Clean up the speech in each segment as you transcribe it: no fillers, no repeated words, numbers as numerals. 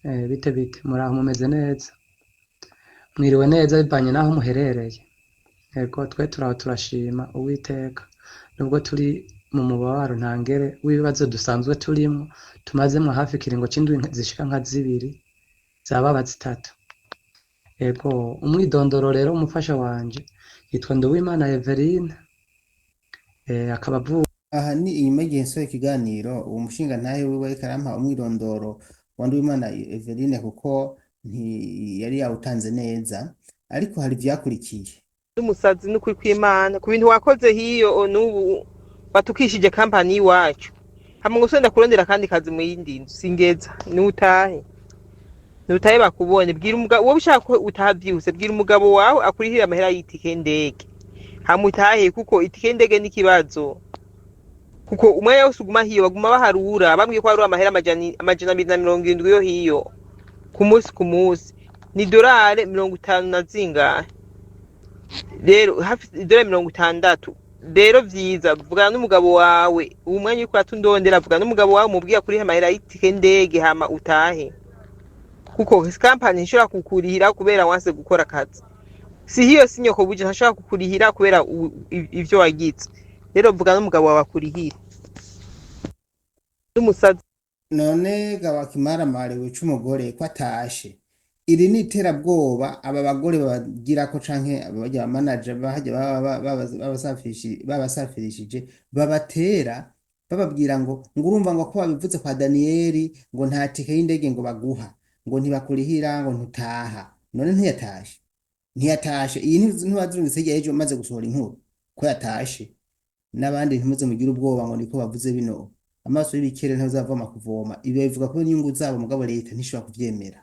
bite bite muraho mumeze neza mwiriwe neza bivanye n'aho muherereye yego twe turaho turashima uwiteka nubwo turi mu mubabaro ntangere w'ibibazo dusanzwe turimwo tumazemwo hafi ikiringo c'indwi zishika nka zibiri zababa zitatu yego umwidondoro rero umufasha wanje yitwa Nduwimana Eveline akaba avuka aha ni inyuma y'igihe nsohoye ikiganiro uwo mushinga ntahe wiwe ariko arampa umwirondoro wa Nduwimana Eveline kuko yari yawutanze neza ariko hari ivyakurikiye. Umusazi n'ukuri kw'Imana ku bintu wakoze hiyo n'ubu watukishije kampani iwacu hama ngo usenda kurondera kandi kazi mu yindi nzu singeza nutahe bakubone bwira umugabo wowe ushaka ko utahavyuse bwira umugabo wawe akurihira amahera y'itike ndege hama utahe kuko itike ndege n'ikibazo kuko umwanya wose uguma hiyo baguma baharura bambwiye ko harura amahera amajana 270 yo hiyo ku munsi ni dolari 50 na zingahe rero hafi dolari 60 rero vyiza vugana n'umugabo wawe uwo mwanya uriko atundondera vugana n'umugabo wawe mubwiye kuri amahera y'itike ndege hama utahe kuko company ishobora kukurihira kubera wanse gukora akazi si hiyo sinyoko buje ntashobora kukurihira kubera ivyo wagize rero vugana n'umugabo wawe akurihira n'umusazi none gabakimara mare wica umugore ko atashe iri ni iterabwoba aba bagore bagira ko canke abajya manager bahajya babasafirishije babatera bababwira ngo urumva ngo ko babivuze kwa Danieli ngo nta tike y'indege ngo baguha ngo ntibakurihira ngo ntutaha none ntiyatashe iyi ntibazurungitse igihe ejo maze gusohora inkuru ko yatashe n'abandi ntimuze mugira ubwoba ngo niko bavuze bino amaso y'ibikere ntazavoma kuvoma ibi bivuga ko inyungu zabo mugabo leta ntishobora kuvyemera.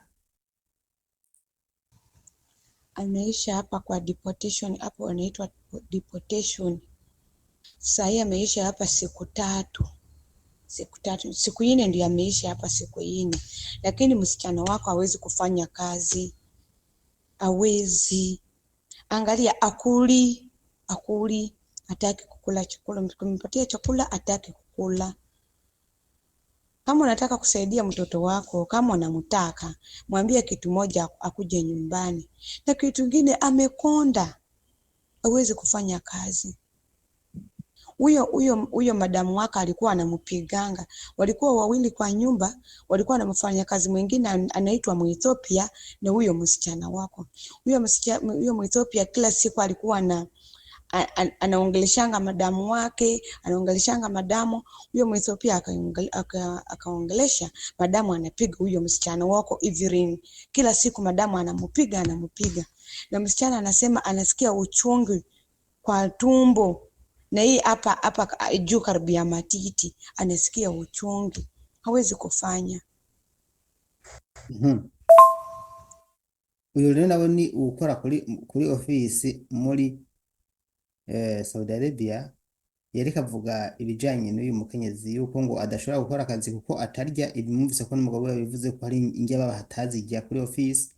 Ameisha hapa kwa deportation, hapo wanaitwa deportation. Sasa hii ameisha hapa siku tatu, siku ine ndio ameisha hapa siku ine, lakini msichana wako hawezi kufanya kazi, hawezi. Angalia akuli, hataki kukula chakula, mkimpatia chakula hataki kukula. Kama unataka kusaidia mtoto wako, kama unamtaka, mwambie kitu moja akuje nyumbani. Na kitu kingine amekonda, hawezi kufanya kazi. Huyo madamu wako alikuwa anampiganga. Walikuwa wawili kwa nyumba, walikuwa wanamfanya kazi mwingine anaitwa Muethiopia na huyo msichana wako. Huyo Muethiopia kila siku alikuwa anaongeleshanga madamu wake, anaongeleshanga madamu. Huyo Muethiopia akaongelesha madamu, anapiga huyo msichana wako Evelyn. Kila siku madamu anamupiga. Na msichana anasema anasikia uchungu kwa tumbo. Na hii hapa juu karibu ya matiti anasikia uchungu. Hawezi kufanya. Uyu rero nawe ni ukora kuri office muri Saudi Arabia yereka avuga ibijanye n'uyu mukenyezi yuko ngo adashobora gukora akazi kuko atarya ibimuvise ko n'umugabo we bivuze ko hari injya baba hatazijya kuri office.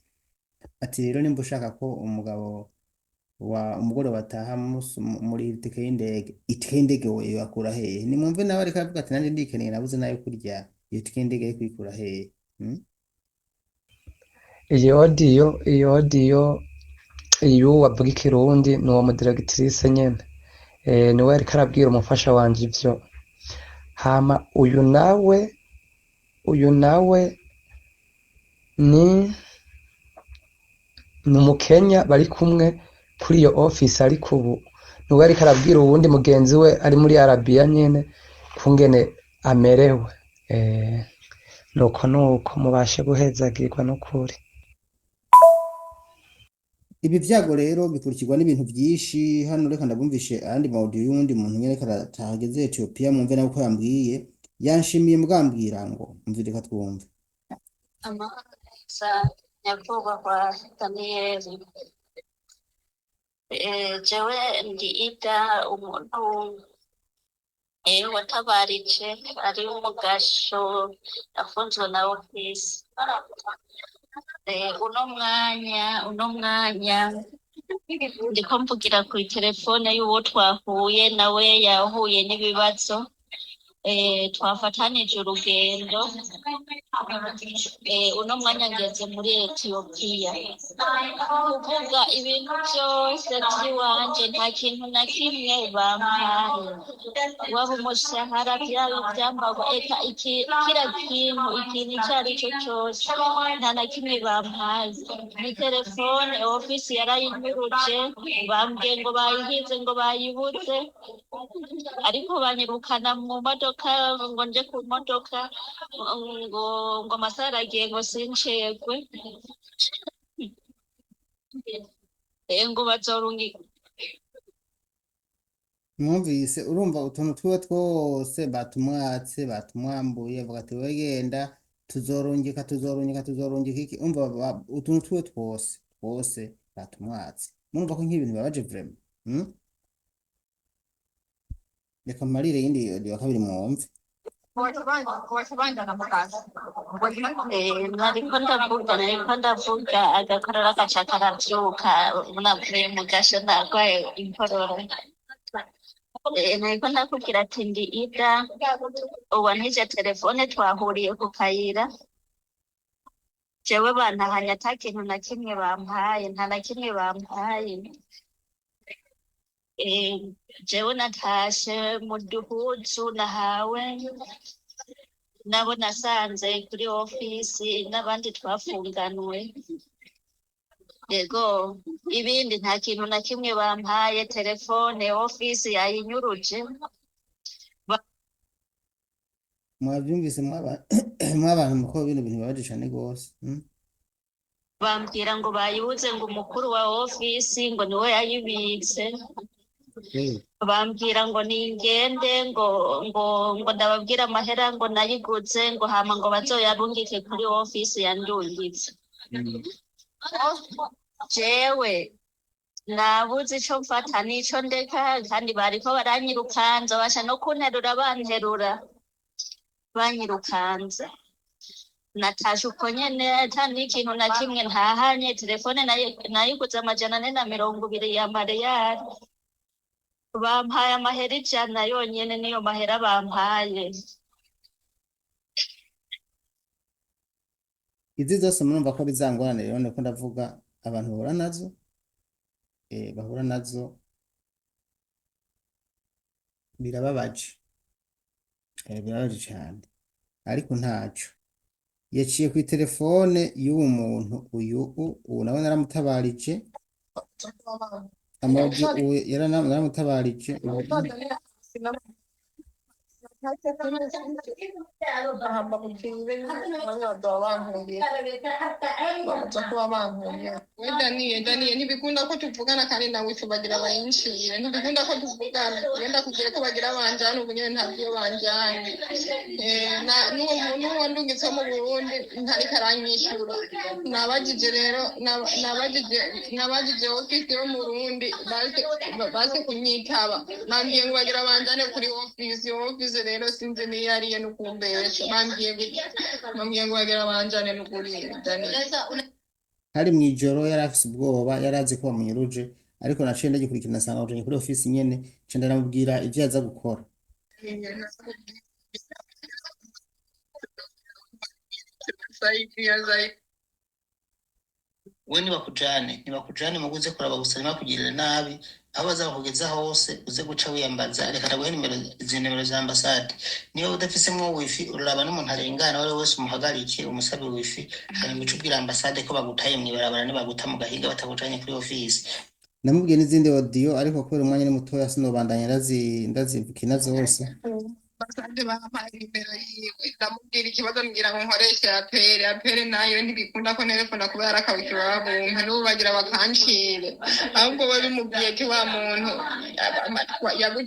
Ati rero nimba ushaka ko umugore bataha muri itike y'indege we yakura hehe? Nimwumve nawe ariko avuga ati nanje ndikeneye nabuze nayo kurya iyo tike y'indege yo kwikura hehe? iyi audio iyo wavuga ikirundi ni uwo mudirectrice nyene niwe ariko arabwira umufasha wanje ivyo. Hama uyu nawe ni umukenya bari kumwe kuri iyo office, ariko ubu niwe ariko arabwira uwundi mugenzi we ari muri Arabia nyene kungene amerewe. Nuko mubashe guhezagirwa n'ukuri. Ibi vyago rero bikurikirwa n'ibintu byinshi. Hano reka ndabumvishe andi audio y'undi muntu nyene karatageze Ethiopia, mwumve nawe ko yambwiye yanshimiye mbwambwira ngo mvireka twumve. Amasa nyakubahwa kwa Danieli, jewe ndiita umuntu watabarije ari umugasho afunzwe na ofisi. Uno mwanya ndiko mvugira kuri telefone y'uwo twahuye nawe yahuye n'ibibazo twafatanije urugendo uno mwanya ngeze muri Etiyopiya kuvuga ibintu byose by'iwanje nta kintu na kimwe bampaye waba umushahara byaba ibyambarwa eka kira kintu ikintu icyo ari cyo cyose nta na kimwe bampaye ni telefone ofisi yarayinyuruje bambwiye ngo bayihize ngo bayibuze ariko banyirukana mu modoka ngo nje ku modoka ngo amasaha aragiye ngo sincerwe ngo bazorungika mwumvise urumva utuntu twiwe twose batumwatse batumwambuye avuga ati we genda tuzorungika iki umva utuntu twiwe twose batumwatse murumva ko nk'ibintu bibabaje vraiment reka marire yindi ya kabiri mwumve nariko ndavuga agakorora gaca karavyuka navuye mu gasho narwaye inkorora nariko ndakubwira ati ndi ida uwantije telefone twahuriye ku kayira jewe bantahanye ata kintu na kimwe bampaye nta na kimwe bampaye jewe natashe mu duhuzu nahawe nabo nasanze kuri ofisi n'abandi twafunganwe yego ibindi nta kintu na kimwe bampaye telefone ofisi yayinyuruje mwabyumvise mwabantu muko bino bintu bibabaje cyane gose bambwira ngo bayibuze ngo umukuru wa ofisi ngo niwe yayibitse bambwira ngo ningende ngo ndababwira amahera ngo nayiguze ngo hama ngo bazoyarungike kuri ofisi yandungitse jewe nabuze ico mfata n'ico ndeka kandi bariko baranyirukanza basha no kunterura banterura banyirukanza natashe uko nyene ata n'ikintu na kimwe ntahanye telefone nayiguze 420 ya mariyari bampaye amahera 100 yonyene niyo mahera bampaye izi zose murumva ko bizangorane rero niko ndavuga abantu bahura nazo birababaje cyane ariko ntaco yaciye ku telefone y'uwo muntu uyu nawe naramutabarije amaji naramutabarije Daniye ntibikunda ko tuvugana kandi nawe tubagira abayincire ntibikunda ko tuvugana yenda kugira ko bagira banjana ubu nyene ntabyo banjanye n'uwo ndungitse mu Burundi ntariko aranyishura nabajije rero nabajije ofisi yo mu Burundi baze kunyitaba bambwiye ngo bagira banjane kuri ofisi rero sinzi niyo ariye nukumbesha bambwiye ngo bagira banjane n'ukuri Daniye hari mwijoro yari afise ubwoba yarazi ko bamunyuruje ariko naciye ndagikurikirana nasanga uje kuri ofisi nyene cenda namubwira ivyo yaza gukora we ntibakujane muguze kuraba gusa ntibakugirire nabi aho bazakugeza hose uze guca wiyambaza reka ndaguhe nimero za ambasade niba udafisemwo wifi uraraba n'umuntu arengana wari wese umuhagarike umusabe wifi hanyuma uce ubwira ambasade ko bagutaye mw'ibarabara nibaguta mu gahinga batakujanye kuri ofisi namubwiye n'izindi audio ariko kubera umwanya ni mutoya sinobandanya ndazivukina zose basade bampaye nimero yiwe ndamubwira ikibazo mbwira ngo nkoreshe apere nayo ntibikunda ko telefone kubera akabikira babumpa n'ubu bagira bakancire ahubwo we bimubwiye ti wa muntu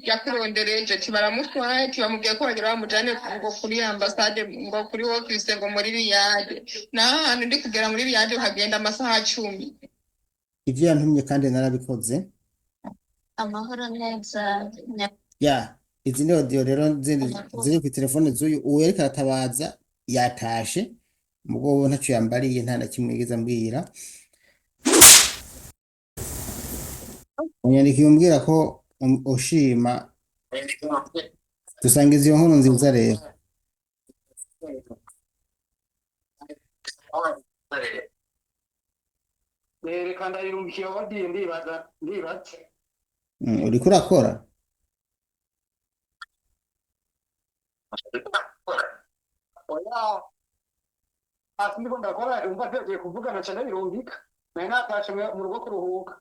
yakurondereje ti baramutwaye ti bamubwiye ko bagira bamujane ngo kuri ambasade ngo kuri office ngo muri Riyade naho hantu ndi kugera muri Riyade hagenda amasaha 10 ivyo yantumye kandi narabikoze amahoro neza izi ni audio rero ziri ku telefone z'uyu uwereka aratabaza yatashe mugabo ntaco yambariye nta na kimwe yigeze ambwira unyandikiye umbwira ko ushima dusangiza iyo nkuru nziza rero. reka ndayirungikiye wadiye ndibaza Uriko urakora? oya hasi ndiko ndakora umva tugiye kuvugana cyane birungika naye natashe mu rugo kuruhuka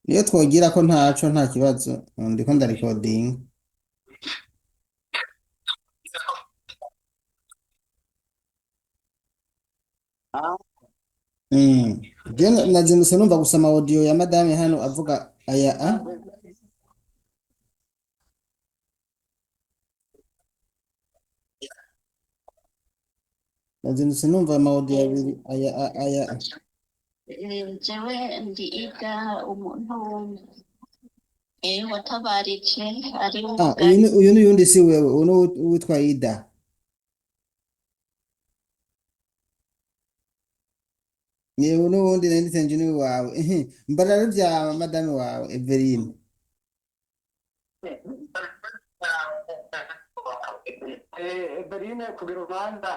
Niyo twogira ko ntaco nta kibazo, ndiko ndarikodinga. Je nazindutse numva gusoma audio ya madame hano avuga aya nazindutse numva audio abiri aya jewe ndiga umuntu watabarije ari uyu n'uyundi si wewe uno witwa Ida. Yewe n'ubundi nanditse njye wawe mbarara bya madame wawe Everine. Berine kugira Rwanda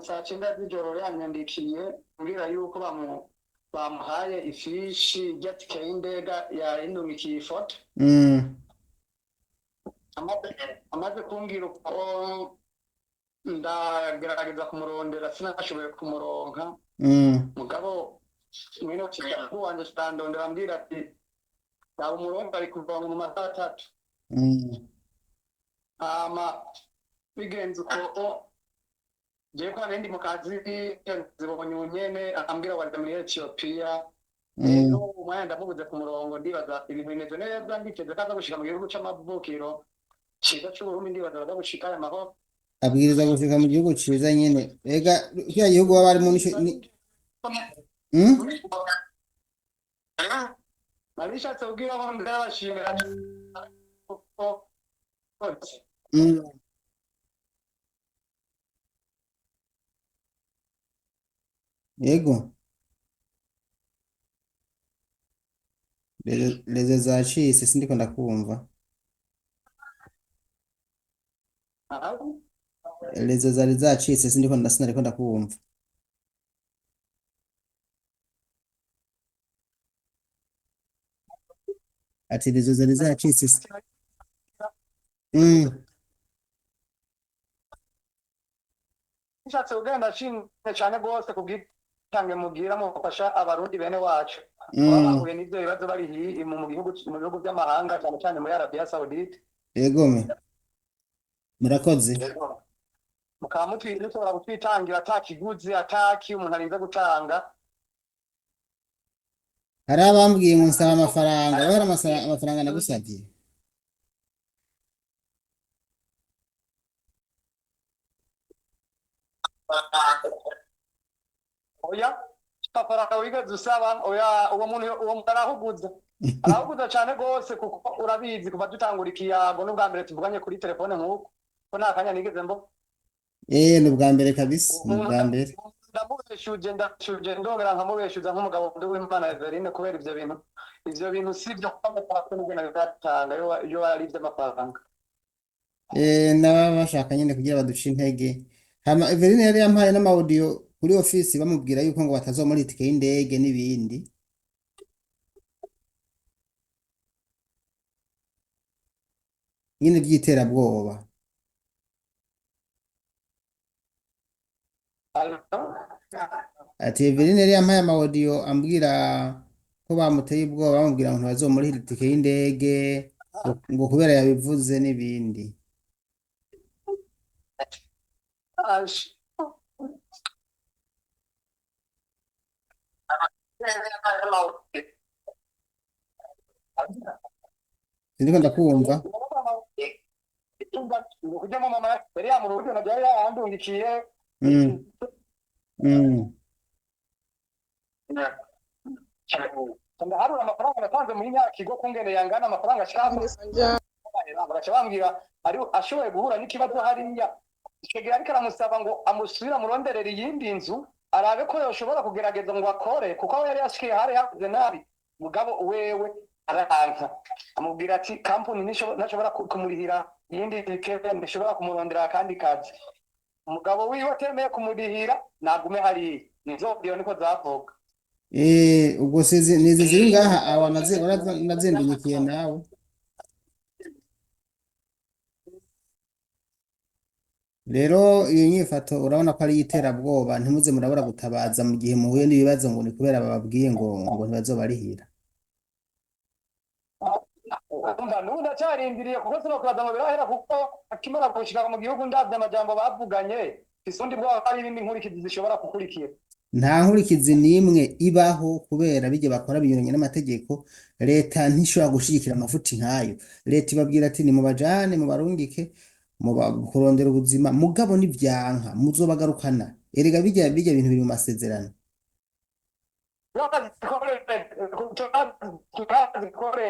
saa cyenda z'ijoro yanyandikiye mbwira yuko bamuhaye ifishi ya tike y'indege yahindukiye ifoto amaze kumbwira uko ndagerageza kumurondera sinashoboye kumuronka mugabo mwino kigango wanje standondera ambwira ati yaba umurongo ari kuva mu masaha 3 bigenze uko je kwa ndi mu kazi zibonye unyene ambwira wanje muri Ethiopia no umwanya ndamubuze ku murongo ndibaza ibintu bimeze neza nditeze kaza gushika mu gihugu c'amavukiro ciza c'Uburundi ndibaza baza gushika aya mahoro abwiriza gushika mu gihugu ciza nyene ega cya gihugu baba ari mu Mugisha tubwira ko ndabashimira yego leze zacitse sindiko ndakumva lezo zari zacitse sinariko ndakumva ati lezo zari zacitse Nshatse ugenda shimye cyane rwose kubwitange mugira mufasha abarundi bene wacu bahuye n'ibyo bibazo bari mu bihugu by'amahanga cyane cyane muri Arabia Saudite. Yego me murakoze mukaba mushobora kutwitangira atakiguzi ataki umuntu arinze gutanga. hari abambwiye ngo nsaba amafaranga bahera amafaranga nagusabye oya amafaranga wigeze usaba oya uwo muntu arahuguza arahuguza cyane rwose kuko urabizi kuva dutangura ikiyago n'ubwa mbere tuvuganye kuri telefone nk'uko ko nta kanya nigeze mbo ni ubwa mbere kabisa ni ubwa mbere ndamubeshuje ndongera nkamubeshuza nk'umugabo w'Imana Everine kubera ivyo bintu sivyo kwamufata n'ubwo nagatanga iyo ari ivy'amafaranga n'ababa bashaka nyine kugira baduce intege hama Everine yari yampaye n'amaudio kuri ofisi bamubwira yuko ngo batazomura itike y'indege n'ibindi nyine by'iterabwoba ati Everine yari yampaye amaudio ambwira ko bamuteye ubwoba bamubwira ngo ntibazomura itike y'indege ngo kubera yabivuze n'ibindi Ndiko ndakumva kujya mu mama yari yamuruye na byari yandungikiye ndaharura amafaranga natanze muri Nyakigo kungene yangana amafaranga ashaka bagaca bambwira ari ashoboye guhura n'ikibazo hariya ikegera ariko aramusaba ngo amusubira muronderera iyindi nzu arabe ko yoshobora kugerageza ngo akore kuko yari yashikiye hari yakoze nabi mugabo wewe aranka amubwira ati kampuni ntashobora kumurihira iyindi tike ntishobora kumurondera akandi kazi umugabo wiwe atemeye kumurihira nagume hariya nizo iyo niko zavuga ubwo nizi ziri ngaha awa nazendunyikiye nawe rero iyo nyifato urabona ko ari iterabwoba ntimuze murabura gutabaza mu gihe muhuye n'ibibazo ngo ni kubera bababwiye ngo ntibazobarihira n'ubu ndacyarindiriye kuko sinokubaza ngo birahera kuko akimara gushika mu gihugu ndavye amajambo bavuganye isundi bwabo hari ibindi nkurikizi zishobora gukurikira nta nkurikizi n'imwe ibaho kubera bijye bakora binyuranye n'amategeko leta ntishobora gushigikira amafuti nkayo leta ibabwira ati nimubajane mubarungike kurondera ubuzima mugabo n'ivyanka muzobagarukana erega bijya bintu biri mu masezerano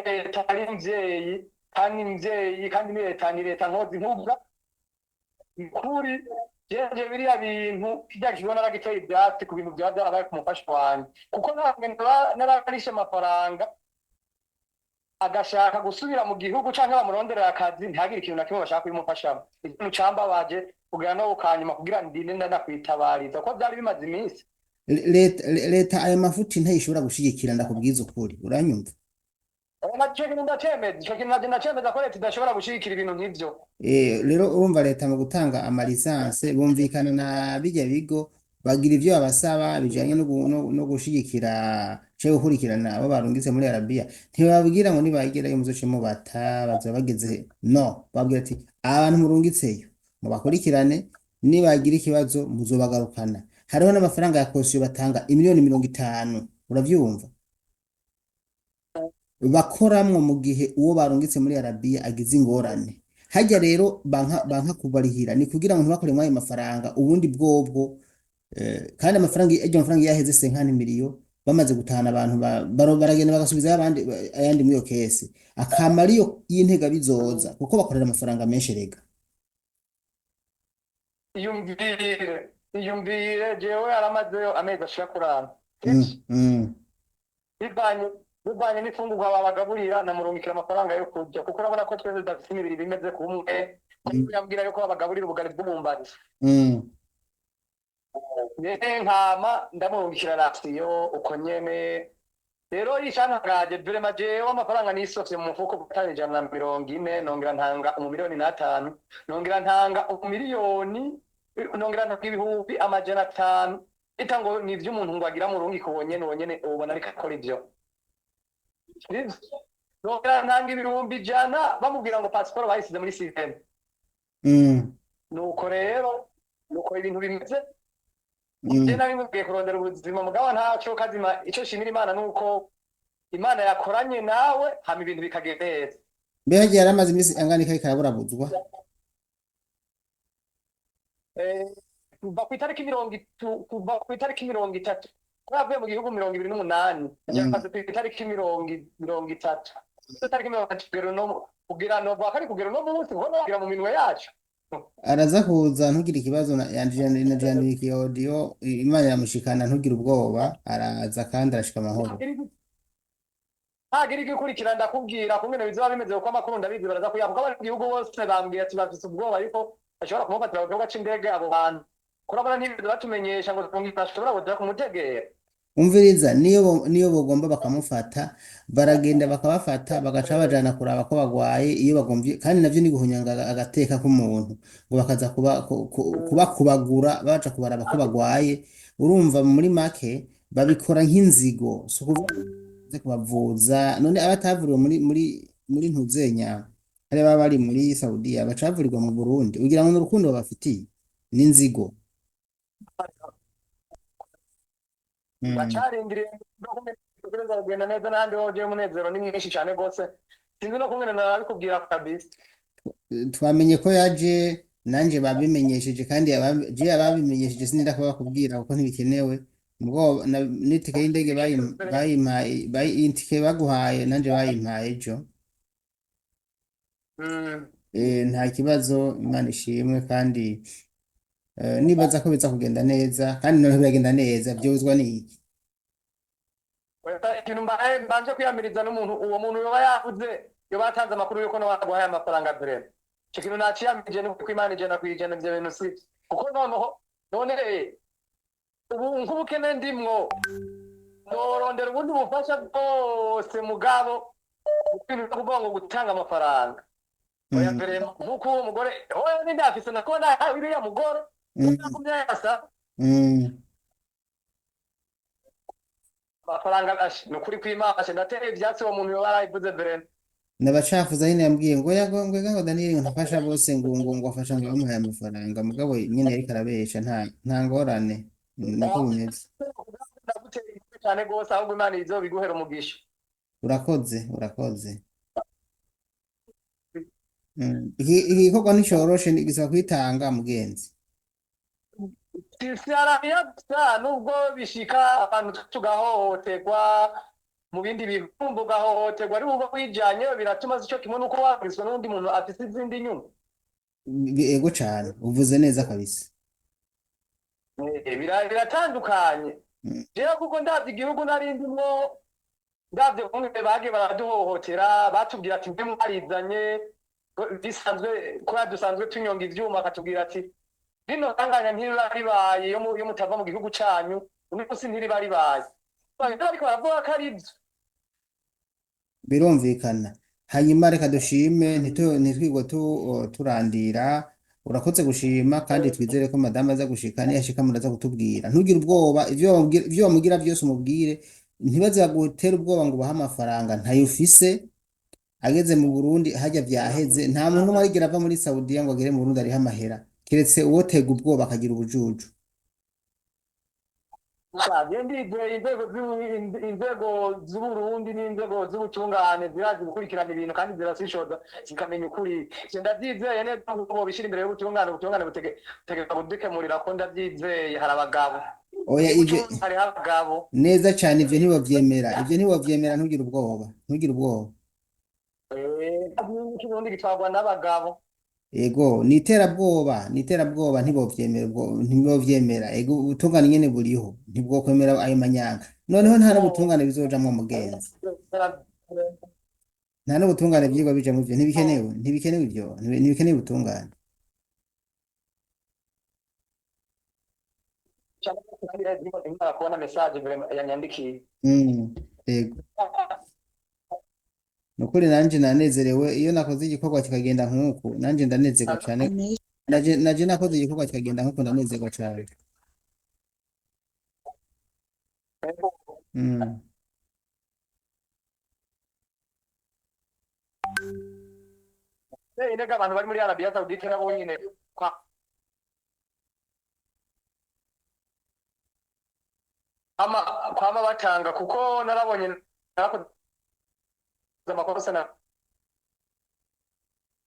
leta ari mvyeyi kandi ni leta nkozi nkubwa ikuri jeje biriya bintu kijya kibona aragiteye ibyatsi ku bintu byaba byarabaye ku mufasha wanjye kuko nararishe amafaranga agashaka gusubira mu gihugu cyangwa bamuronderera akazi ntihagire ikintu na kimwe bashaka kubimufashamo ikintu cambabaje kugira no ukanyuma kugira ndinde ndakwitabariza ko byari bimaze iminsi leta ayo mafuti ntayishobora gushigikira ndakubwiza ukuri uranyumva ico kintu ndacemeza ko leta idashobora gushigikira ibintu nk'ivyo rero urumva leta mu gutanga amalisanse bumvikana na bijya bigo bagira ivyo babasaba bijanye no gushigikira cyo gukurikirana abo barungitse muri Arabia ntibababwira ngo nibagerayo muzoce mubata bazoba bageze no babwira ati abantu murungitseyo mubakurikirane nibagira ikibazo muzobagarukana hariho n'amafaranga ya kosiyo batanga imiliyoni 50 uravyumva bakoramwo mu gihe uwo barungitse muri Arabia agize ingorane hajya rero banka kubarihira ni kugira ngo ntibakore mwayo mafaranga ubundi bwobwo kandi amafaranga yaheze 50 miliyo bamaze gutahana abantu baragenda bagasubiza abandi ayandi muri yo kese akamariyo y'intega bizoza kuko bakorera amafaranga menshi rega iyumvire jewe aramazeyo amezi ashika kurana bivanye n'ifungurwa babagaburira namurungikira amafaranga yo kurya kuko urabona ko twese dufite imibiri bimeze kumwe yambwira yuko babagaburira ubugari bw'umwumbati nkama ndamurungikira rasiyo uko nyene rero ishanagaje vrema jewe amafaranga nisofye mu mufuko gutanga 140 nongera ntanga 1,500,000 nongera ntanga 1,000,000 nongera ntanga ibihumbi 500 itango ni ivy'umuntu ngo agira murungiko wonyene ubona ariko akora ivyo nongera ntanga ibihumbi 100 bamubwira ngo passport bayisize muri system nuko rero nuko ibintu bimeze Jena bimubwiye kurondera ubuzima mugabo ntaco kazima ico shimira Imana nuko Imana yakoranye nawe hama ibintu bikagenda neza mbega yaramaze imisi angana iki karaburabuzwa kuva ku itariki 30 twavuye mu gihugu 28 yakaze ku itariki 30 itariki 30 kugira no bakari kugira no munsi ubona kugira mu minwe yacu araza kuza ntugire ikibazo yanjye audio Imana yamushikana ntugire ubwoba araza kandi arashika amahoro hagira igikurikira ndakubwira kumwe bizoba bimeze uko amakuru ndabizi baraza kuyavuga bari mu gihugu bose bambwiye ati bafite ubwoba ariko ashobora kumufatira ku kibuga c'indege abo bantu kurabona ntibizo batumenyesha ngo twashobora kuja kumutegera umviriza niyo bogomba bakamufata baragenda bakabafata bagaca bajana kuraba ko bagwaye iyo bagomvye kandi navyo ni guhunyanga agateka k'umuntu ngo bakaza kubakubagura baca kubaraba ko bagwaye urumva muri make babikora nk'inzigo so kubavuza none abatavuriwe muri ntuzenya hari baba bari muri Saudiya bacavurirwa mu Burundi ugira ngo n'urukundo babafitiye n'inzigo bacarindiriye kugereza kugenda neza n'ahandi hoje umunezero ni mwinshi cyane rwose sinzi no kumwe narabikubwira kabisa twamenye ko yaje nanje babimenyesheje kandi ababimenyesheje sinida ko bakubwira kuko ntibikenewe ubwo n'itike y'indege bayimpaye intike baguhaye nanje bayimpaye ejo nta kibazo Imana ishimwe kandi nibaza ko biza kugenda neza kandi noneho biragenda neza byuzwa n'iki ikintu mbanje kwiyamiriza n'umuntu uwo muntu yoba yavuze yoba yatanze amakuru yuko nawe aguhaye amafaranga mbere icyo kintu naciyamirije ni uko Imana ijana kwijana ibyo bintu si kuko none ubu nk'ubukene ndimwo norondera ubundi bufasha bwose mugabo ibintu byo kuvuga ngo gutanga amafaranga oya mbere nk'uko uwo mugore oya ni ndafise nako nahawe iriya mugore nakumyasa amafaranga ni ukuri kw'Imana ndateye ivyatsi uwo muntu yoba yarayivuze mbere nabacafuza nyine yambwiye ngo ngo Daniel ntafasha bose ngo afasha ngo bamuhaye amafaranga mugabo nyine yariko arabesha nta ngorane niko bimeze ndaguteye igihe cyane rwose ahubwo Imana izobiguhera umugisha urakoze igikorwa nticoroshe gisaba kwitanga mugenzi sisarariya gusa nubwo bishika abantu tugahohoterwa mu bindi bivumbu ugahohoterwa ari uba wijanye biratuma ico kimwe nuko waburizwa n'undi muntu afise izindi nyungu ego cane uvuze neza kabisa biratandukanye jewe kuko ndavye igihugu narindimwo ndavye kumwe bagiye baraduhohotera batubwira ati mbe mwarizanye bisanzwe kubera dusanzwe tunyonga ivyuma akatubwira ati rino sanganya ntiriba ribaye yo mutava mu gihugu canyu umunsi ntiriba ribaye ariko baravuga ko ari ivyo birumvikana hanyuma reka dushime ntitwigwe turandira urakoze gushima kandi twizere ko madame aza gushika niyashika muraza kutubwira ntugire ubwoba ivyo bamubwira byose umubwire ntibaze bagutera ubwoba ngo bahe amafaranga ntayo ufise ageze mu Burundi hajya vyaheze nta muntu umwe arigira ava muri Saudiya ngo agere mu Burundi ariho amahera kiretse uwotega ubwoba akagira ubujuju inzego z'Uburundi n'inzego z'ubutungane zirazi gukurikirana ibintu kandi zirasishoza zikamenya ukuri ndavyizeye neza ko bishira imbere y'ubutungane butegeka kudukemurira ko ndavyizeye hari abagabo oya ivyo hari abagabo neza cyane ivyo ntibavyemera ntugire ubwoba ikirundi gitwarwa n'abagabo ego niterabwoba ntibovyemera ego ubutungane nyene buriho ntibwokwemera ayo manyanga noneho nta n'ubutungane bizojamwo mugenzi nta n'ubutungane vyigwa bijamwo ivyo ntibikenewe ivyo ntibikenewe ubutungane kubona message yanyandikiye ego nukuri nanje nanezerewe iyo nakoze igikorwa kikagenda nk'uku nanje ndanezerwa cyane naje nakoze igikorwa kikagenda nk'uku ndanezerwa cyane intege abantu bari muri Arabia Saudite nabo nyine kwama batanga kuko narabonye narakoze amakosa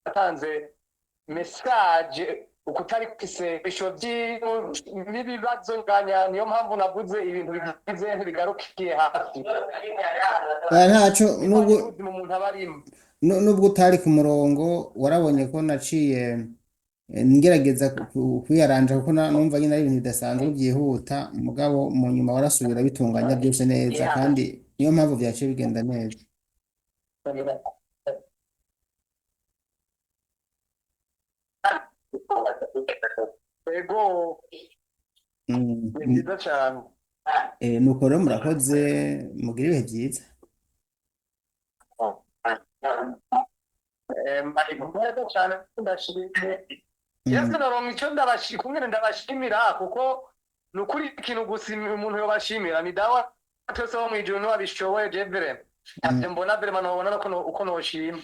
natanze message ukutari kwisebisho n'ibibazo nganya niyo mpamvu navuze ibintu bigize ntibigarukiye hasi ntaco umuntu abarimo nubwo utari ku murongo warabonye ko naciye ngerageza kwiyaranja kuko numva nyine ari ibintu bidasanzwe byihuta mugabo mu nyuma warasubira bitunganya byose neza kandi niyo mpamvu byaciye bigenda neza ego ni byiza cyane nuko rero murakoze mugire ibihe byiza neza cyane ndashimye yesu naronka icyo ndabashimira kuko ni ukuri ikintu gusa umuntu yobashimira ni dawa twese bo mw'ijuru niwabishoboye jevere mbona vrema nobona uko noshima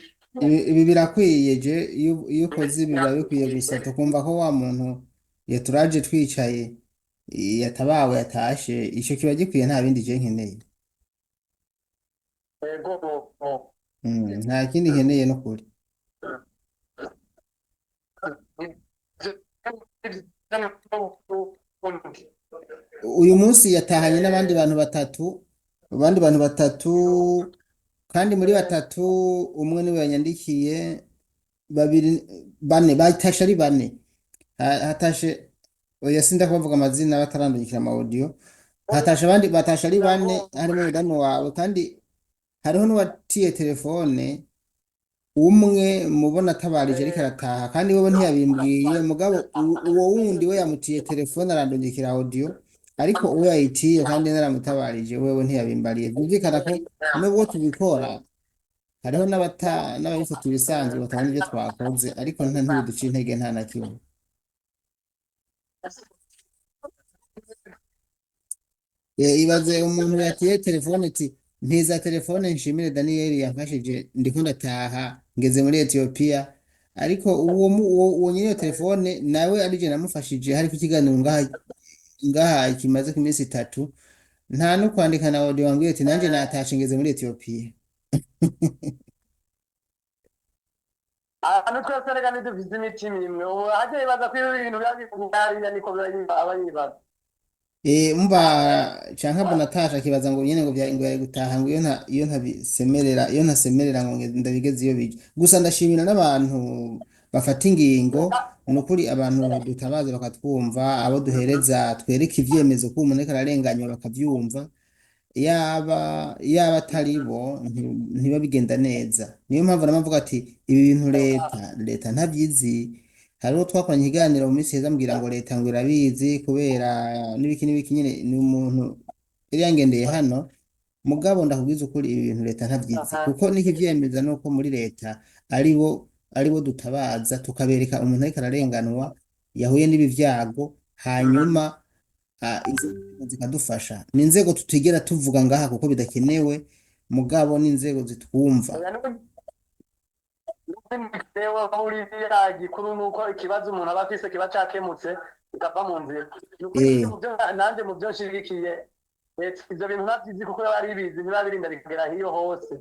ibi birakwiye je iyo ukoze ibi biba bikwiye gusa tukumva ko wa muntu yaturaje twicaye yatabawe yatashe ico kiba gikwiye nta bindi je nkeneye nta kindi nkeneye no kuri uyu munsi yatahanye n'abandi bantu batatu kandi muri batatu umwe niwe yanyandikiye bane batashe ari bane hatashe oya sinda kubavuga amazina batarandikira ama audio hatasha abandi batasha ari bane harimo umudamu wawe kandi hariho n'uwatiye telefone umwe mubona atabarije ariko arataha kandi wewe ntiyabimbwiye mugabo uwo wundi we yamutiye telefone arandungikira audio ariko uwo yayitiye kandi naramutabarije wewe ntiyabimbariye byumvikana ko nubwo tubikora hariho n'ababifata ibisanzwe batabona ibyo twakoze ariko ntibiduca intege nta na kimwe. Ibaze umuntu yatiye telefone ati ntiza telefone nshimire Daniel yamfashije ndiko ndataha ngeze muri Ethiopia ariko uwo nyine iyo telefone nawe arije namufashije hari ku kiganiro ngaha kimaze ku minsi 3 nta no kwandika na audio wambwiye ati nanje natashe ngeze muri Ethiopia. ahantu twese reka ntidufite imitima imwe ubu hajya yibaza ko ibintu byabikugariya niko aba yibaza Umva canka Bonatasha kibaza ngo nyene ngo yari gutaha ngo iyo ntasemerera ngo ndabigeze iyo bije gusa ndashimira n'abantu bafata ingingo nukuri abantu dutabaza bakatwumva abo duhereza twereka ivyemezo ko umuntu ariko ararenganywa bakavyumva yaba atari bo ntiba bigenda neza niyo mpamvu namavuga ati ibi bintu leta ntabyizi hariho twakoranye ikiganiro mu minsi heza mbwira ngo leta ngo irabizi kubera n'ibiki nyine ni umuntu yari yangendeye hano mugabo ndakubwiza ukuri ibi bintu leta ntabyizi kuko n'ikivyemeza nuko muri leta aribo dutabaza tukabereka umuntu ariko ararenganwa yahuye n'ibi vyago hanyuma inzego zikadufasha ni inzego tutigera tuvuga ngaha kuko bidakenewe mugabo n'inzego zitwumva. Rero buriya gikuru nuko ikibazo umuntu aba afise kiba cakemutse kikava mu nzira nanjye mu byo nshigikiye ivyo bintu navyizi kuko yaba ari bizi niba birinda bikagera hiyo hose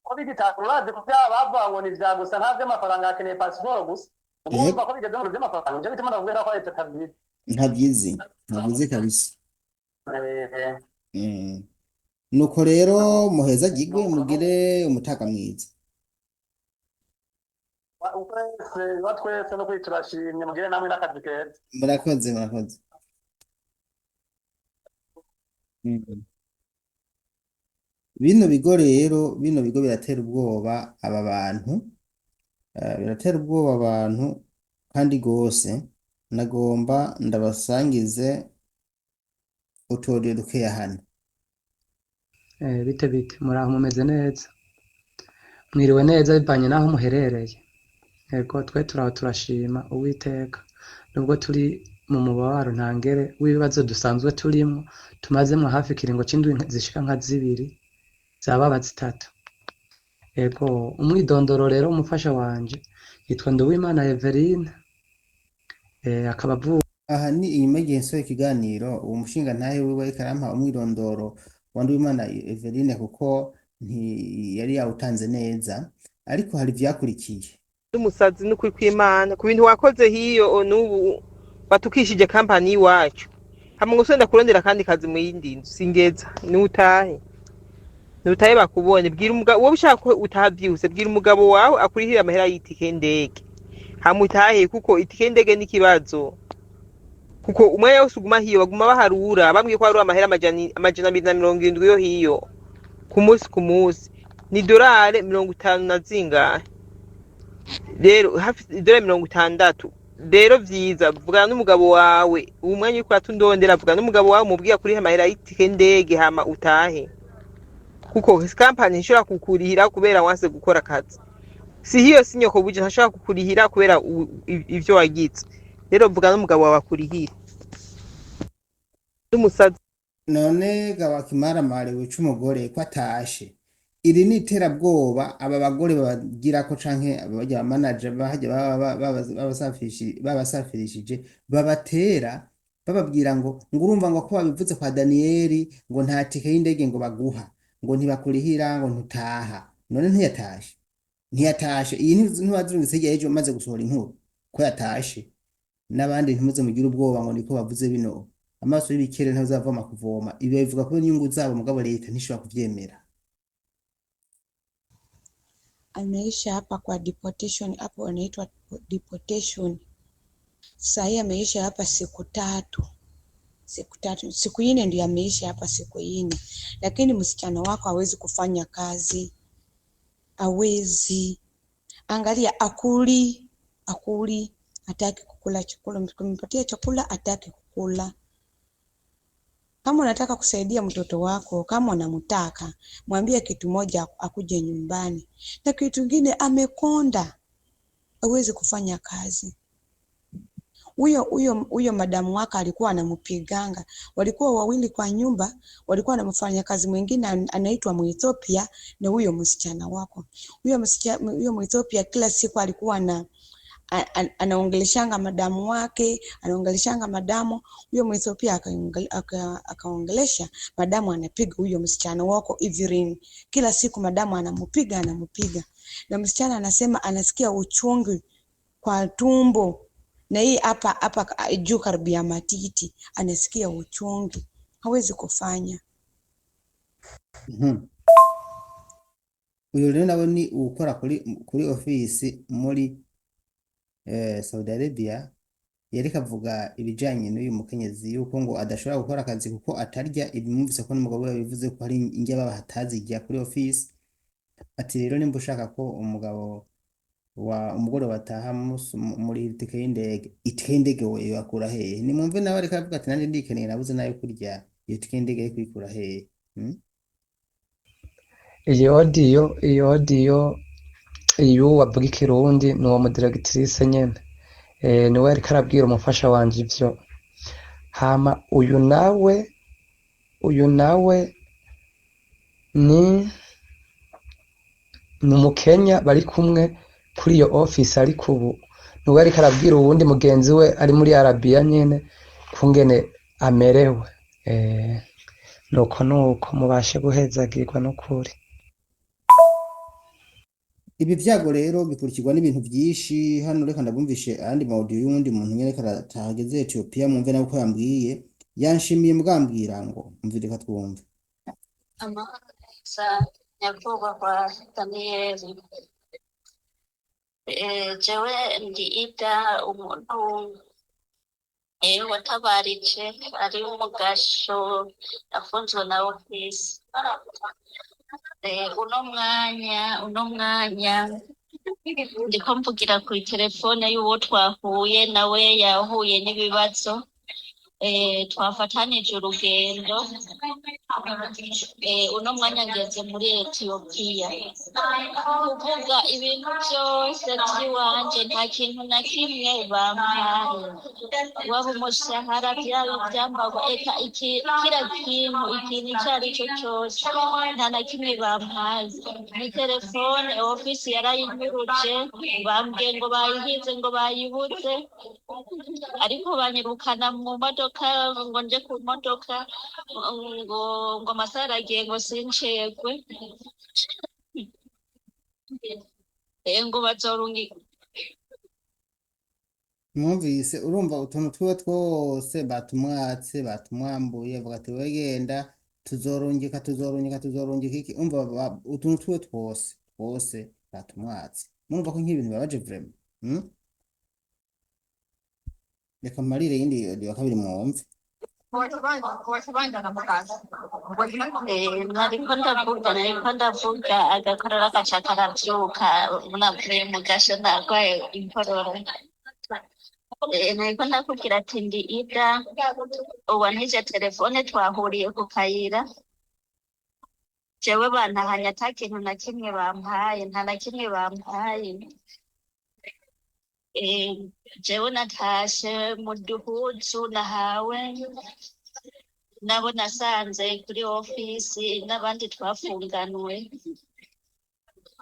ko bigitaka urazi ku vyaba bavuga ngo ni vya gusa nta vy'amafaranga akeneye pasiporo gusa urumva ko bigeze mu vy'amafaranga nivyo bituma ndavuga ko leta ntabyizi kabisa. Nuko rero muheza gigwe mugire umutaka mwiza twese no kwiturashimye mugire namwe n'akazi keza murakoze bino bigo biratera ubwoba aba bantu biratera ubwoba abantu kandi gose nagomba ndabasangize utudio dukeya hano. bite muraho mumeze neza mwiriwe neza bivanye naho muherereye yego twe turashima uwiteka nubwo turi mu mubabaro ntangere w'ibibazo dusanzwe turimo tumazemo hafi ikiringo c'indwi zishika nka 2 zababa 3 yego umwidondoro rero umufasha wanje yitwa Nduwimana Everine akaba aha ni inyuma y'igihe nsohoye ikiganiro uwo mushinga ntahe wiwe ariko arampa umwidondoro wa Nduwimana Everine kuko yari yawutanze neza ariko hari vyakurikiye n'umusazi n'ukuri kw'Imana ku bintu wakoze hiyo n'ubu batukishije kampani iwacu hamwe ngo usenda kurondera kandi kazi mu yindi nzu singeza nutahe bakubonye bwira umugabo wowe ushaka ko utahavyuse bwira umugabo wawe akurihira amahera y'itike ndege hamutahe kuko itike ndege n'ikibazo kuko umwe wese uguma hiyo baguma baharura bambwiye ko hari amahera amajana 270 yo hiyo ku munsi ni dolari 50 na zingahe rero hafi dolari 60 rero vyiza vugana n'umugabo wawe umwanya uko atundondera vugana n'umugabo wawe mubwiye kuri amahera y'itike ndege hama utahe kuko company ishobora kukurihira kubera wanse gukora akazi si hiyo sinyoko buje ntashobora kukurihira kubera ivyo wagize rero vugana n'umugabo wawe akurihira n'umusazi none gabakimara mare wica umugore ko atashe iri ni iterabwoba aba bagore bagira ko canke abajya manager bahajya babasafirishije babatera bababwira ngo urumva ngo ko babivuze kwa Daniel ngo nta tike y'indege ngo baguha ngo ntibakurihira ngo ntutaha none ntiyatashe iyi ntibazurungitse igihe ejo maze gusohora inkuru ko yatashe n'abandi ntimuze mugira ubwoba ngo niko bavuze bino amaso y'ibikere ntazavoma kuvoma ibi bivuga ko inyungu zabo mugabo leta ntishobora kuvyemera. Ameisha hapa kwa deportation, hapo wanaitwa deportation. Sasa hii ameisha hapa siku 3. Siku 4 ndio ameisha hapa siku 4. Lakini msichana wako hawezi kufanya kazi. Hawezi. Angalia akuli, hataki kukula chakula, mkimpatia chakula hataki kukula. Kama unataka kusaidia mtoto wako, kama unamtaka, mwambie kitu moja akuje nyumbani. Na kitu kingine amekonda. Hawezi kufanya kazi. Huyo madamu wake alikuwa anampiganga. Walikuwa wawili kwa nyumba, walikuwa wanamfanya kazi mwingine anaitwa Muethiopia na huyo msichana wako. Huyo Muethiopia kila siku alikuwa anaongeleshanga madamu wake, anaongeleshanga madamu. Huyo Muethiopia akaongelesha madamu, anapiga huyo msichana wako Evelyn. Kila siku madamu anamupiga. Na msichana anasema anasikia uchungu kwa tumbo. Na hii hapa juu karibu ya matiti anasikia uchungu. Hawezi kufanya. Uyu rero nawe ni ukora kuri ofisi muri Saudi Arabia, yareka avuga ibijanye n'uyu mukenyezi yuko ngo adashobora gukora akazi kuko atarya. Ibimwumvise ko n'umugabo we bivuze ko hari indya baba hatazirya kuri ofisi. Ati rero nimba ushaka ko umugore bataha muri itike y'indege we yakura hehe? Nimwumve nawe ariko avuga ati nanjye ndikeneye nabuze nayo kurya, iyo tike y'indege yo kwikura hehe? Iyo audio wavuga ikirundi ni uwo mudiregitirise nyene, niwe ariko arabwira umufasha wanje ivyo. Hama uyu nawe ni umukenya bari kumwe kuri iyo office, ariko ubu niwe ariko arabwira uwundi mugenzi we ari muri Arabia nyene kungene amerewe. Nuko mubashe guhezagirwa n'ukuri. Ibi vyago rero bikurikirwa n'ibintu byinshi. Hano reka ndabumvishe andi audio y'undi muntu nyene karatageze Ethiopia, mwumve nawe ko yambwiye. Yanshimiye mbwambwira ngo mvireka twumve. Nyakubahwa kwa Daniel. Jewe ndiita umuntu watabarije ari umugasho afunzwe na ofisi. Uno mwanya ndiko mvugira kuri telefone y'uwo twahuye nawe yahuye n'ibibazo. Twafatanije urugendo. Uno mwanya ngeze muri Ethiopia. Kuvuga ibintu byose by'iwanje nta kintu na kimwe bampaye. Waba umushahara byambago eka kira kintu ikintu icyo ari cyo cyose nta na kimwe bampaye. Ni telefone ofisi yarayinyuruje, bambwiye ngo bayihize ngo bayibuze, ariko banyirukana mu modoka ngo nje ku modoka ngo amasara agiye ngo sincegwe. Ngo bazorungi. Mwumvise, urumva utuntu twiwe twose batumwambuye, avuga ati wegenda tuzorungika iki. Umva utuntu twiwe twose batumwatse. Mwumva ko nk'ibintu bibabaje vraiment. Reka marire yindi ya kabiri mwumve. Nariko ndavuga agakorora gaca karavyuka unavuye mu gasho narwaye inkorora. Nariko ndakubwira ati ndi Ida, uwantije telefone twahuriye ku kayira. Jewe bantahanye ata kintu na kimwe bampaye, nta na kimwe bampaye. Jewe natashe mu duhuzu nahawe nabo nasanze kuri ofisi n'abandi twafunganwe.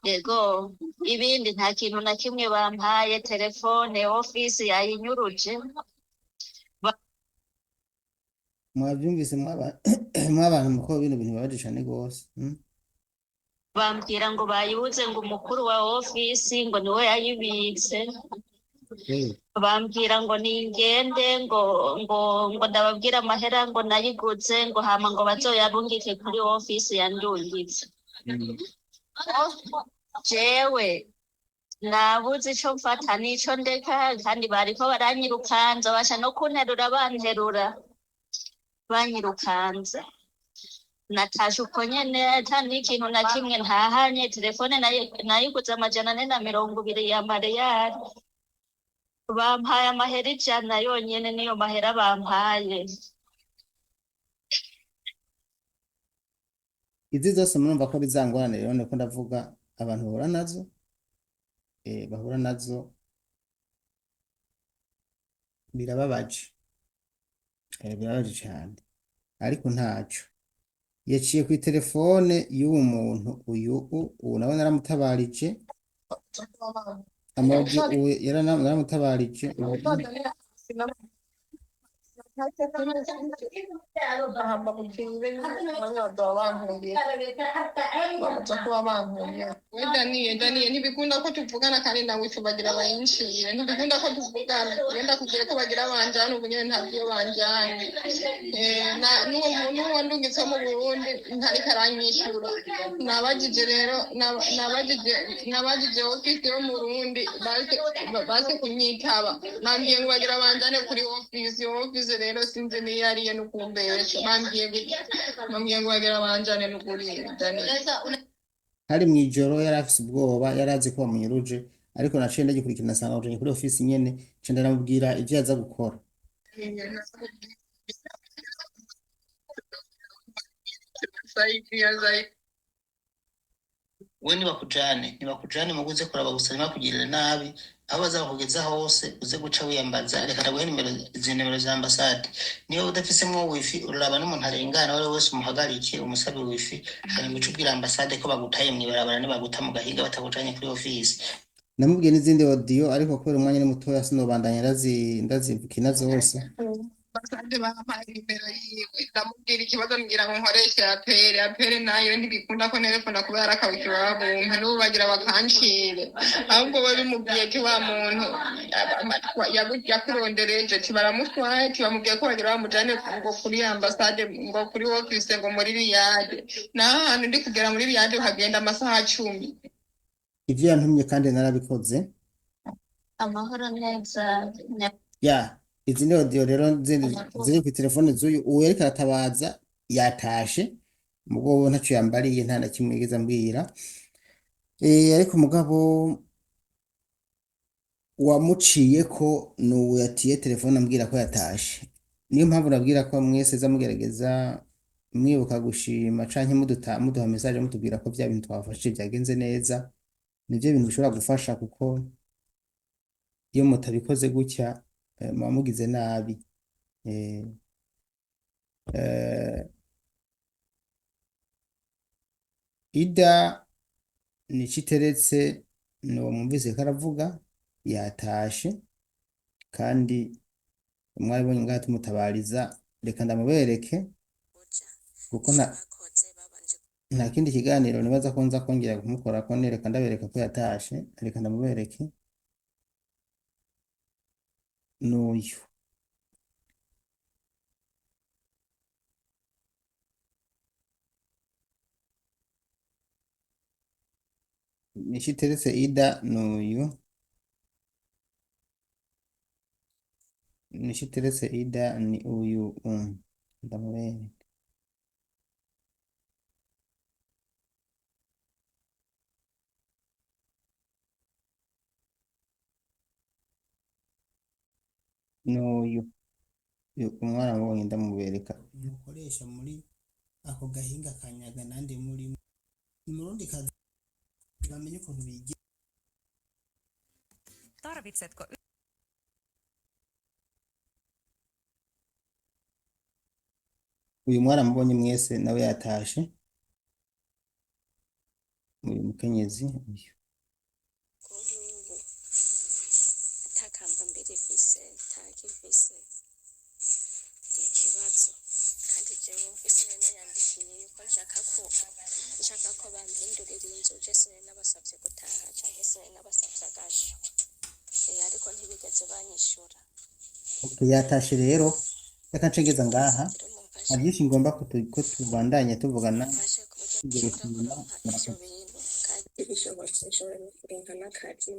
Yego ibindi nta kintu na kimwe bampaye. Telefone ofisi yayinyuruje. Mwabyumvise mw'abantu muko bino bintu bibabaje cyane gose. Bambwira ngo bayibuze ngo umukuru wa ofisi ngo niwe yayibitse. Bambwira ngo ningende ngo ndababwira amahera ngo nayiguze ngo hama ngo bazoyarungike kuri ofisi yandungitse. Jewe nabuze ico mfata n'ico ndeka kandi bariko baranyirukanza basha no kunterura banterura banyirukanza natashe uko nyene ata n'ikintu na kimwe ntahanye telefone nayiguze 420 ya mariyari bampaye amahera 100 yonyene niyo mahera bampaye. izi zose murumva ko ari za ngorane rero niko ndavuga abantu bahura nazo birababaje birababaje cyane ariko ntaco yaciye ku telefone y'uwo muntu ubu nawe naramutabarije amaji uwe naramutabarije ahamba mukinze n'abanyarwanda bankundiye baza kuba bankundiye we Daniye ntibikunda ko tuvugana kandi nawe tubagira abayincire ntibikunda ko tuvugana wenda kugira ko bagira banjana ubu nyene ntabyo banjana n'uwo ndungitse mu Burundi ntariko aranyishura nabajije rero nabajije ofisi yo mu Burundi baze kunyitaba nambwiye ngo bagira banjane kuri ofisi rero sinzi niyo ariye n'ukumbesha bambwiye ngo bagira banjane n'ukuri Daniye hari mwijoro yari afise ubwoba yari azi ko bamunyuruje ariko naciye ndagikurikirana asanga bajanye kuri ofisi nyene nca ndaramubwira ivyo yaza gukora we ntibakujane muguze kuraba gusa ntibakugirire nabi aho bazakugeza hose uze guca wiyambaza reka ndaguhe nimero za ambasade niyo udafisemwo wifi uraraba n'umuntu arengana wari wese umuhagarike umusabe wifi hanyuma uca ubwira ambasade ko bagutaye mw'ibarabara nibaguta mu gahinga batagujanye kuri ofisi namubwiye n'izindi audio ariko kubera umwanya ni mutoya sinobandanya ndazivukina zose basanje bampaye nimero yiwe ndamubwira ikibazo mbwira ngo nkoreshe apere nayo ntibikunda ko telefona kubera akabiki babumpa n'ubu bagira bakancire ahubwo we bimubwiye ti wa muntu yakurondereje ti baramutwaye ti bamubwiye ko bagira bamujane ngo kuri ambasade ngo kuri office ngo muri Riyade nahantu ndi kugera muri Riyade ukagenda amasaha 10 ivyo yantumye kandi narabikoze Amahoro neza izi ni audio rero ziri ku telefone z'uyu uwo yariko aratabaza yatashe mugabo ntaco yambariye nta na kimwe yigeze ambwira ariko mugabo wamuciyeko n'uwo yatiye telefone ambwira ko yatashe niyo mpamvu nabwira ko mwese zamugerageza mwibuka gushima canke muduha message mutubwira ko vya bintu twafashije byagenze neza nivyo bintu bishobora gufasha kuko iyo mutabikoze gutya mugize nabi ida niciteretse no mwumvise karavuga yatashe kandi mwabonye ngaha tumutabariza reka ndamubereke kuko nta kindi kiganiro nibaza ko nza kongera kumukora ko nereka ndabereka ko yatashe reka ndamubereke n'uyu nishiteretse ida n'uyu nishiteretse ida ni uyu ndamubereka n'uyu umwana mubonye ndamubereka mukoresha muri ako gahinga kanyaga nandi muri murundi kazi bamenye ukuntu bigira Tarvitsetko uyu mwana mubonye mwese nawe yatashe uyu mukenyezi uyu takamba mbere vise takivise ikibazo kandi jewe mfise yandikiye yuko nshaka ko bampindurira inzu je sine nabasavye gutaha canke sine nabasavye agasho ariko ntibigeze banyishura yatashe rero reka ncegeza ngaha hari byinshi ngomba ko tubandanye tuvugana fashe ku buryo bw'ibintu bishobotse nshobora no kuronka n'akazi